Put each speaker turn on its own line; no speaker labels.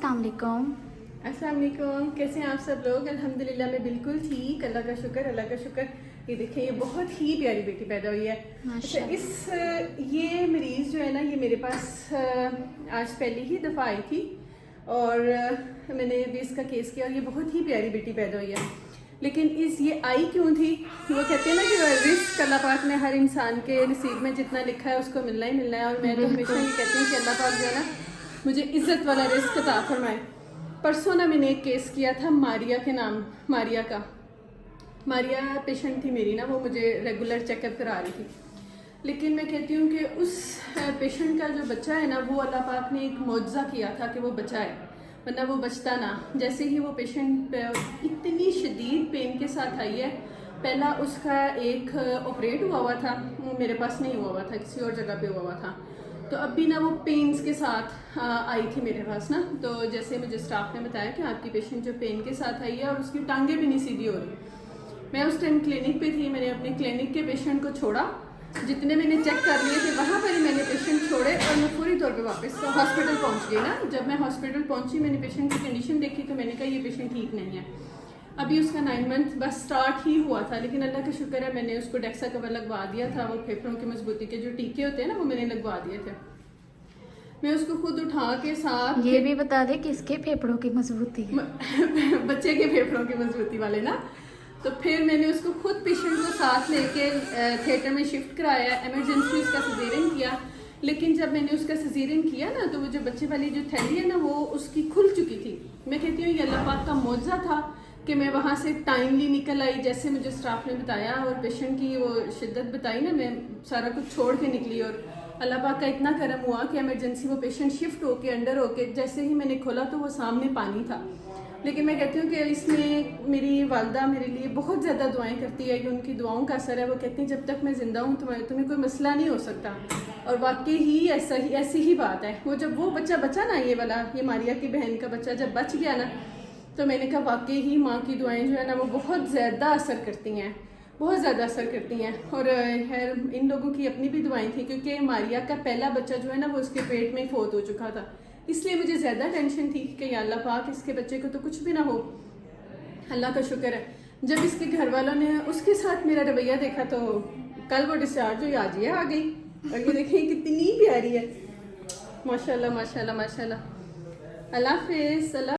अस्सलाम वालेकुम।
अस्सलाम वालेकुम। कैसे हैं आप सब लोग? अल्हम्दुलिल्लाह मैं बिल्कुल ठीक, अल्लाह का शुक्र, अल्लाह का शुक्र। ये देखें, ये बहुत ही प्यारी बेटी पैदा हुई है। अच्छा, ये मरीज़ जो है ना, ये मेरे पास आज पहली ही दफ़ा आई थी और मैंने भी इसका केस किया और ये बहुत ही प्यारी बेटी पैदा हुई है। लेकिन ये आई क्यों थी? वो कहते हैं ना कि रिस्क अल्लाह पाक ने हर इंसान के नसीब में जितना लिखा है उसको मिलना ही मिलना है। और मैं तो हमेशा ये कहती हूँ कि अल्लाह पाक जो है ना मुझे इज़्ज़त वाला रिस्क अता फरमाए। परसों ना मैंने एक केस किया था मारिया के नाम, मारिया का। मारिया पेशेंट थी मेरी ना, वो मुझे रेगुलर चेकअप करा रही थी। लेकिन मैं कहती हूँ कि उस पेशेंट का जो बच्चा है ना, वो अल्लाह पाक ने एक मौजज़ा किया था कि वो बचा है, वरना वो बचता ना। जैसे ही वो पेशेंट इतनी शदीद पेन के साथ आई है, पहला उसका एक ऑपरेट हुआ था, वो मेरे पास नहीं हुआ था, किसी और जगह पे हुआ था। तो अब भी ना वो पेन्स के साथ आई थी मेरे पास ना। तो जैसे मुझे स्टाफ ने बताया कि आपकी पेशेंट जो पेन के साथ आई है और उसकी टांगें भी नहीं सीधी हो रही। मैं उस टाइम क्लिनिक पे थी, मैंने अपने क्लिनिक के पेशेंट को छोड़ा, जितने मैंने चेक कर लिए थे वहाँ पर ही मैंने पेशेंट छोड़े और मैं पूरी तौर पे वापस हॉस्पिटल पहुँच गई ना। जब मैं हॉस्पिटल पहुँची, मैंने पेशेंट की कंडीशन देखी तो मैंने कहा ये पेशेंट ठीक नहीं है। अभी उसका 9 मंथ बस स्टार्ट ही हुआ था, लेकिन अल्लाह का शुक्र है मैंने उसको डेक्सा कवर लगवा दिया था। वो फेफड़ों की मजबूती के जो टीके होते हैं ना, वो मैंने लगवा दिए थे। मैं उसको खुद उठा के साथ,
ये भी बता दे किसके फेफड़ों की मजबूती है?
बच्चे के फेफड़ों की मजबूती वाले ना। तो फिर मैंने उसको खुद पेशेंट को साथ लेके थिएटर में शिफ्ट कराया, एमरजेंसी उसका सिजेरियन किया। लेकिन जब मैंने उसका सिजेरियन किया ना, तो वो जो बच्चे वाली जो थैली है ना, वो उसकी खुल चुकी थी। मैं कहती हूँ ये अल्लाह पाक का मौजज़ा था कि मैं वहाँ से टाइमली निकल आई, जैसे मुझे स्टाफ ने बताया और पेशेंट की वो शिद्दत बताई ना, मैं सारा कुछ छोड़ के निकली। और अल्लाह पाक का इतना करम हुआ कि एमरजेंसी वो पेशेंट शिफ्ट होके अंडर होके जैसे ही मैंने खोला तो वो सामने पानी था। लेकिन मैं कहती हूँ कि इसमें मेरी वालदा मेरे लिए बहुत ज़्यादा दुआएं करती है कि उनकी दुआओं का असर है। वो कहती हैं जब तक मैं ज़िंदा हूँ तुम्हें कोई मसला नहीं हो सकता। और वाकई ही ऐसी ही बात है। वो जब वो बच्चा बचा ना, ये वाला, ये मारिया की बहन का बच्चा जब बच गया ना, तो मैंने कहा वाकई ही माँ की दुआएं जो है ना वो बहुत ज़्यादा असर करती हैं, बहुत ज़्यादा असर करती हैं। और खैर इन लोगों की अपनी भी दुआएं थी, क्योंकि मारिया का पहला बच्चा जो है ना वो उसके पेट में फोत हो चुका था। इसलिए मुझे ज़्यादा टेंशन थी कि या अल्लाह पाक इसके बच्चे को तो कुछ भी ना हो। अल्लाह का शुक्र है, जब इसके घर वालों ने उसके साथ मेरा रवैया देखा तो कल वो डिस्चार्ज हुई, आज ये आ गई। और ये देखें कितनी प्यारी है, माशाल्लाह माशाल्लाह माशाल्लाह। अल्लाह हाफिज़।